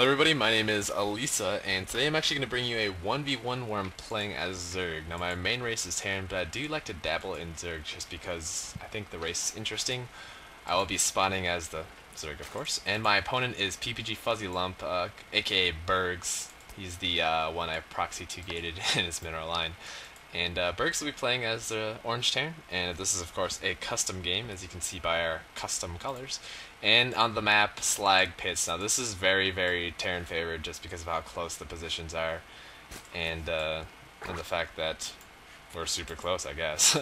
Hello everybody, my name is ALEEEEEEEESA, and today I'm actually going to bring you a 1v1 where I'm playing as Zerg. Now my main race is Terran, but I do like to dabble in Zerg just because I think the race is interesting. I will be spawning as the Zerg, of course, and my opponent is ppgFuzzyLump, aka Bergs. He's the one I proxy 2-gated in his mineral line. And Bergs will be playing as the Orange Terran, and this is of course a custom game, as you can see by our custom colors. And on the map, Slag Pits. Now this is very, very Terran favored just because of how close the positions are, and the fact that we're super close, I guess.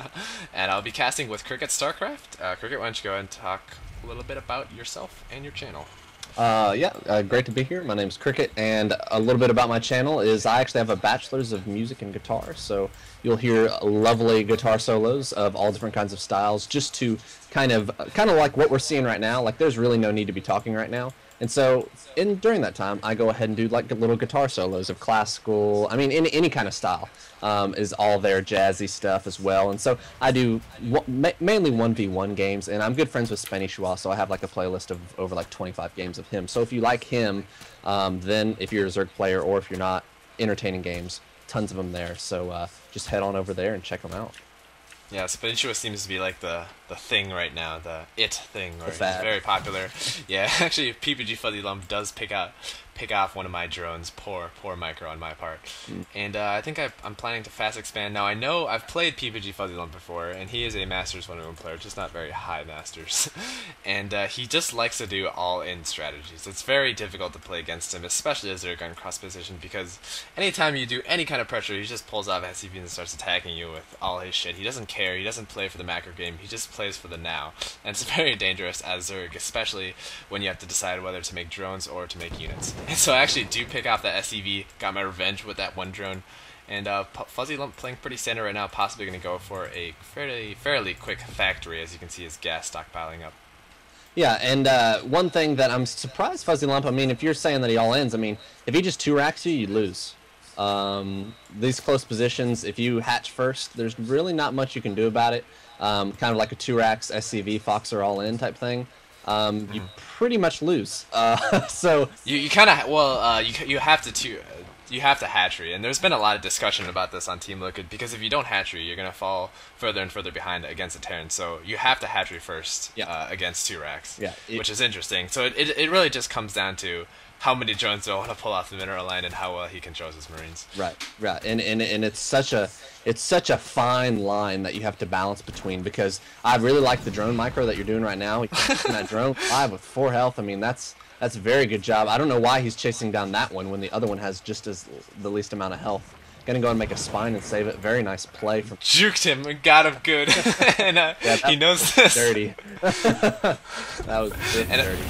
And I'll be casting with Cricket Starcraft. Cricket, why don't you go ahead and talk a little bit about yourself and your channel? Great to be here. My name's Cricket, and a little bit about my channel is I actually have a bachelor's of music and guitar, so you'll hear lovely guitar solos of all different kinds of styles, just to kind of like what we're seeing right now. Like, there's really no need to be talking right now, and so during that time I go ahead and do like little guitar solos of classical, I mean any kind of style, is all there, jazzy stuff as well. And so I do mainly 1v1 games, and I'm good friends with Spenny Schwa, so I have like a playlist of over like 25 games of him. So if you like him, then if you're a Zerg player, or if you're not, entertaining games, tons of them there. So just head on over there and check them out. Yeah, Spinchua seems to be like the thing right now, the it thing, or it's fad. very popular. Yeah, actually, ppgFuzzyLump does pick off one of my drones. Poor micro on my part. And I think I'm planning to fast expand. Now I know I've played ppgFuzzyLump before, and he is a Masters 1v1 player, just not very high Masters. And he just likes to do all-in strategies. It's very difficult to play against him, especially as Zerg on cross position, because anytime you do any kind of pressure, he just pulls off SCV and starts attacking you with all his shit. He doesn't care. He doesn't play for the macro game. He just plays for the now. And it's very dangerous as Zerg, especially when you have to decide whether to make drones or to make units. And so I actually do pick off that SCV, got my revenge with that one drone, and FuzzyLump playing pretty standard right now, possibly going to go for a fairly quick factory, as you can see his gas stockpiling up. Yeah, and one thing that I'm surprised FuzzyLump, I mean, if you're saying that he all ends, I mean, if he just 2-racks you, you lose. These close positions, if you hatch first, there's really not much you can do about it. Kind of like a 2-racks SCV Foxer all in type thing. You pretty much lose. So you kind of you have to hatchery, and there's been a lot of discussion about this on Team Liquid, because if you don't hatchery, you're gonna fall further and further behind against the Terran. So you have to hatchery first, against 2-racks, which is interesting. So it really just comes down to how many drones do I want to pull off the mineral line, and how well he controls his Marines. Right, and it's such a fine line that you have to balance between, because I really like the drone micro that you're doing right now. That drone 5 with 4 health, I mean, that's a very good job. I don't know why he's chasing down that one when the other one has just the least amount of health. Gonna go and make a spine and save it. Very nice play from. Juked him and got him good, and he knows this. Dirty. That was a bit dirty.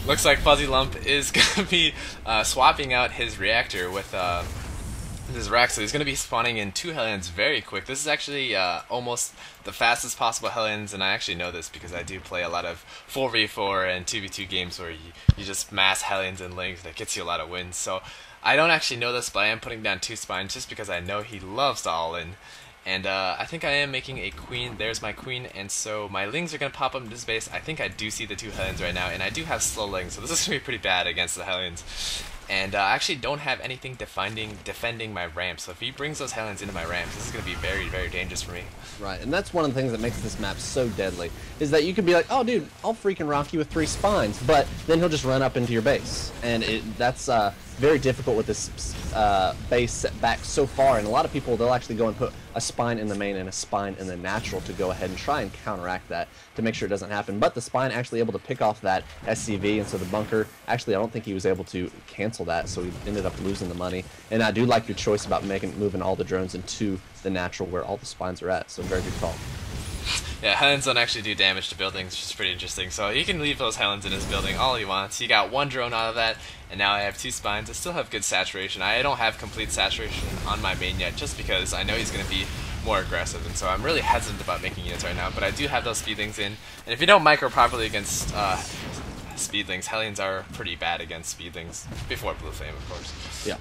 Looks like FuzzyLump is going to be swapping out his reactor with his rack, so he's going to be spawning in 2 Hellions very quick. This is actually almost the fastest possible Hellions, and I actually know this because I do play a lot of 4v4 and 2v2 games where you just mass Hellions and Lings that gets you a lot of wins. So I don't actually know this, but I am putting down 2 spines just because I know he loves to all-in. And I think I am making a queen. There's my queen, and so my lings are going to pop up into this base. I think I do see the 2 Hellions right now, and I do have slow lings, so this is going to be pretty bad against the Hellions. And I actually don't have anything defending my ramps, so if he brings those Hellions into my ramps, this is going to be very, very dangerous for me. Right, and that's one of the things that makes this map so deadly, is that you could be like, oh dude, I'll freaking rock you with 3 spines, but then he'll just run up into your base, and that's very difficult with this base set back so far. And a lot of people, they'll actually go and put a spine in the main and a spine in the natural to go ahead and try and counteract that to make sure it doesn't happen. But the spine actually able to pick off that SCV, and so the bunker, actually I don't think he was able to cancel that, so he ended up losing the money. And I do like your choice about moving all the drones into the natural where all the spines are at, so very good call. Yeah, Hellions don't actually do damage to buildings, which is pretty interesting. So he can leave those Hellions in his building all he wants. He got 1 drone out of that, and now I have 2 spines. I still have good saturation. I don't have complete saturation on my main yet, just because I know he's going to be more aggressive, and so I'm really hesitant about making units right now. But I do have those speedlings in, and if you don't micro properly against speedlings, Hellions are pretty bad against speedlings, before Blue Flame, of course. Yeah.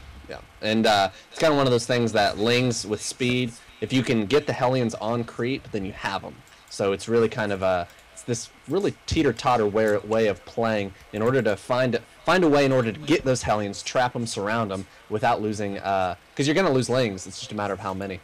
And it's kind of one of those things that lings with speed, if you can get the Hellions on creep, then you have them. So it's really kind of this really teeter-totter way of playing in order to find a way in order to get those Hellions, trap them, surround them without losing. Because you're going to lose lings. It's just a matter of how many.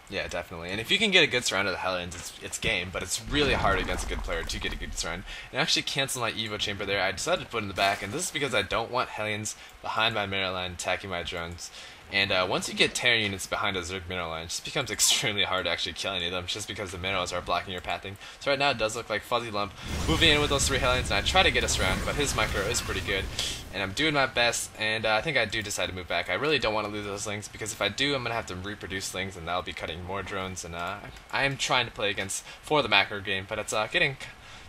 Yeah, definitely. And if you can get a good surround of the Hellions, it's game, but it's really hard against a good player to get a good surround. And actually cancel my Evo Chamber there. I decided to put in the back, and this is because I don't want Hellions behind my mineral line attacking my drones. And once you get Terran units behind a Zerg mineral line, it just becomes extremely hard to actually kill any of them, just because the minerals are blocking your pathing. So right now it does look like FuzzyLump moving in with those 3 Hellions, and I try to get us around, but his micro is pretty good. And I'm doing my best, and I think I do decide to move back. I really don't want to lose those lings, because if I do, I'm going to have to reproduce lings, and that'll be cutting more drones. And I am trying to play for the macro game, but it's getting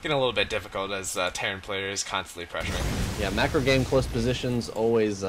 a little bit difficult as Terran player is constantly pressuring. Yeah, macro game close positions always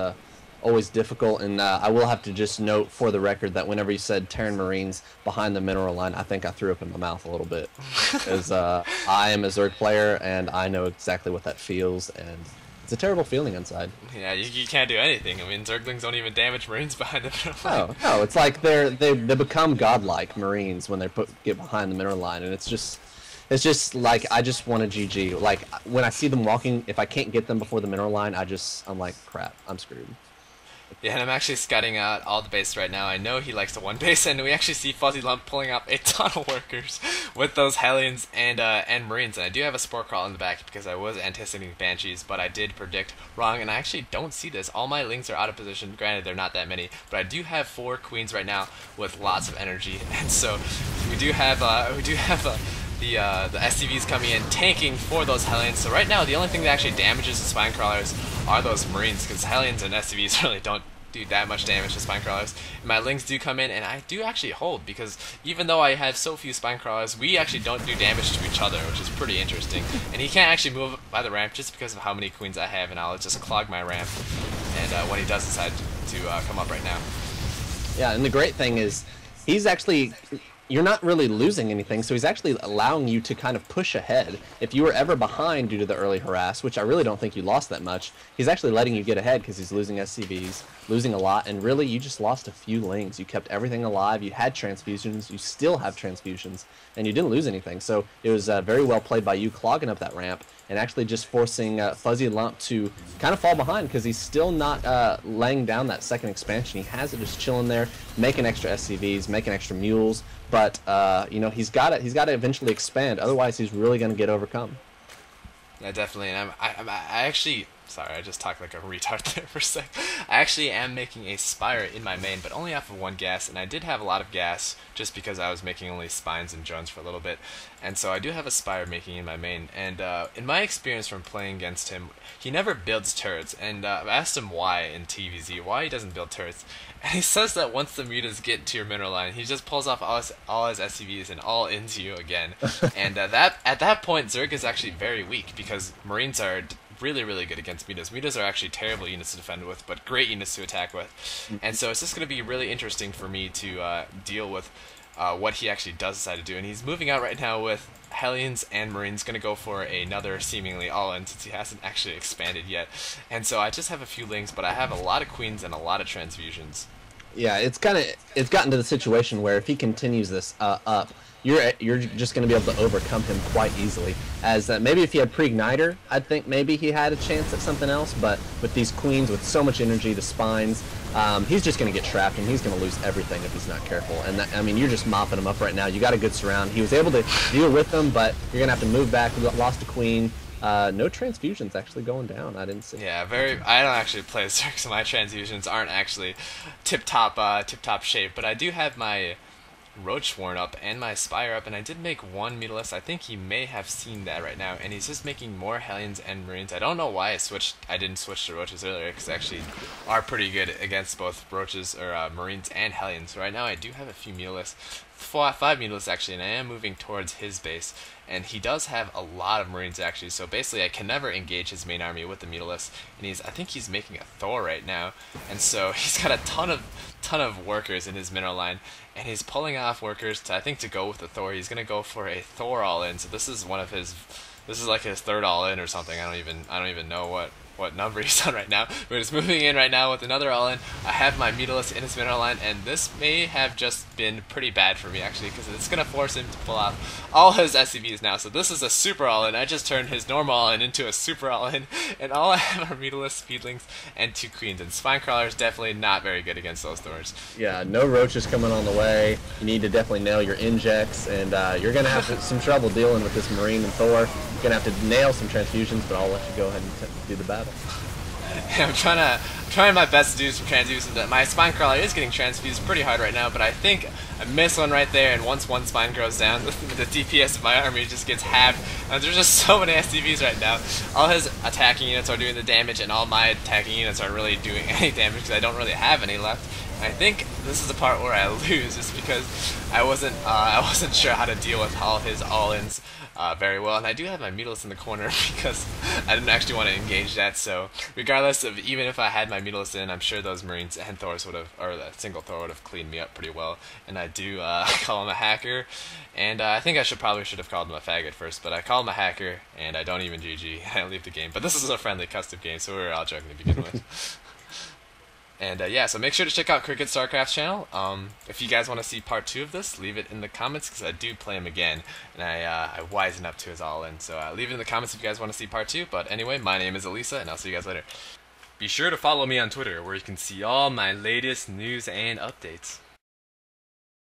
difficult, and I will have to just note for the record that whenever you said Terran Marines behind the mineral line, I think I threw up in my mouth a little bit, because I am a Zerg player and I know exactly what that feels, and it's a terrible feeling inside. Yeah, you can't do anything. I mean, Zerglings don't even damage Marines behind the mineral line. No, it's like they become godlike Marines when they get behind the mineral line, and it's just like I just want a GG. Like when I see them walking, if I can't get them before the mineral line, I'm like, crap, I'm screwed. Yeah, and I'm actually scouting out all the bases right now. I know he likes to one base, and we actually see FuzzyLump pulling up a ton of workers with those Hellions and Marines. And I do have a Spore Crawl in the back because I was anticipating Banshees, but I did predict wrong, and I actually don't see this. All my lings are out of position. Granted, they're not that many, but I do have 4 Queens right now with lots of energy, and so we do have the SCVs coming in, tanking for those Hellions. So right now, the only thing that actually damages the Spine Crawlers are those Marines, because Hellions and SCVs really don't do that much damage to Spine Crawlers. And my Lings do come in, and I do actually hold, because even though I have so few Spine Crawlers, we actually don't do damage to each other, which is pretty interesting. And he can't actually move by the ramp just because of how many Queens I have, and I'll just clog my ramp and when he does decide to come up right now. Yeah, and the great thing is, you're not really losing anything, so he's actually allowing you to kind of push ahead. If you were ever behind due to the early harass, which I really don't think you lost that much, he's actually letting you get ahead because he's losing SCVs, losing a lot, and really you just lost a few lings. You kept everything alive, you had transfusions, you still have transfusions, and you didn't lose anything. So it was very well played by you clogging up that ramp and actually just forcing FuzzyLump to kind of fall behind, because he's still not laying down that second expansion. He has it just chilling there, making extra SCVs, making extra mules, but you know, he's got to eventually expand. Otherwise, he's really going to get overcome. Yeah, definitely. And I actually, sorry, I just talked like a retard there for a sec. I actually am making a Spire in my main, but only off of 1 gas, and I did have a lot of gas just because I was making only Spines and drones for a little bit. And so I do have a Spire making in my main, and in my experience from playing against him, he never builds turrets, and I've asked him why in TVZ, why he doesn't build turrets, and he says that once the mutas get to your mineral line, he just pulls off all his SCVs and all into you again. And at that point, Zerg is actually very weak, because Marines are really, really good against mutas. Mutas are actually terrible units to defend with, but great units to attack with. And so it's just going to be really interesting for me to deal with what he actually does decide to do. And he's moving out right now with Hellions and Marines, going to go for another seemingly all-in, since he hasn't actually expanded yet. And so I just have a few lings, but I have a lot of Queens and a lot of transfusions. Yeah, it's gotten to the situation where if he continues this up, you're just going to be able to overcome him quite easily. As maybe if he had pre-igniter, I think maybe he had a chance at something else, but with these Queens with so much energy, the Spines, he's just going to get trapped, and he's going to lose everything if he's not careful. And I mean, you're just mopping him up right now. You got a good surround. He was able to deal with them, but you're going to have to move back. We lost a Queen. No transfusions actually going down. I didn't see. Yeah, I don't actually play Zerg, so my transfusions aren't actually tip-top shape. But I do have my Roach Warren up and my Spire up, and I did make 1 Mutalisk. I think he may have seen that right now, and he's just making more Hellions and Marines. I don't know why I didn't switch to Roaches earlier, because they actually are pretty good against both Roaches or Marines and Hellions. So right now I do have a few Mutalisks, 5 Mutalisks actually, and I am moving towards his base. And he does have a lot of Marines actually, so basically I can never engage his main army with the Mutalisk. And I think he's making a Thor right now, and so he's got a ton of workers in his mineral line, and he's pulling off workers to go with the Thor. He's gonna go for a Thor all-in. So this is like his 3rd all-in or something. I don't even know what number he's on right now. We're just moving in right now with another all-in. I have my meterless in his mineral line, and this may have just been pretty bad for me actually, because it's gonna force him to pull out all his SCVs now. So this is a super all-in. I just turned his normal all-in into a super all-in, and all I have are meterless speedlings and 2 queens. And Spinecrawler is definitely not very good against those Thors. Yeah, no roaches coming on the way. You need to definitely nail your injects, and you're gonna have some trouble dealing with this Marine and Thor. You're gonna have to nail some transfusions, but I'll let you go ahead and do the battle. I'm trying my best to do some transfusions. My Spinecrawler is getting transfused pretty hard right now, but I think I missed one right there, and once one spine goes down, the DPS of my army just gets halved. There's just so many SCVs right now. All his attacking units are doing the damage, and all my attacking units aren't really doing any damage because I don't really have any left. And I think this is the part where I lose, just because I wasn't sure how to deal with all his all-ins very well. And I do have my meterless in the corner because I didn't actually want to engage that. So regardless of, even if I had my meterless in, I'm sure those Marines and Thors would have, or that single Thor would have cleaned me up pretty well. And I do call him a hacker, and I think I probably should have called him a faggot first, but I call him a hacker, and I don't even GG. I leave the game. But this is a friendly custom game, so we were all joking to begin with. And yeah, so make sure to check out Cricket Starcraft's channel. If you guys want to see part 2 of this, leave it in the comments, because I do play him again, and I wisen up to his all-in. So leave it in the comments if you guys want to see part 2. But anyway, my name is ALEEEEEEEESA, and I'll see you guys later. Be sure to follow me on Twitter, where you can see all my latest news and updates.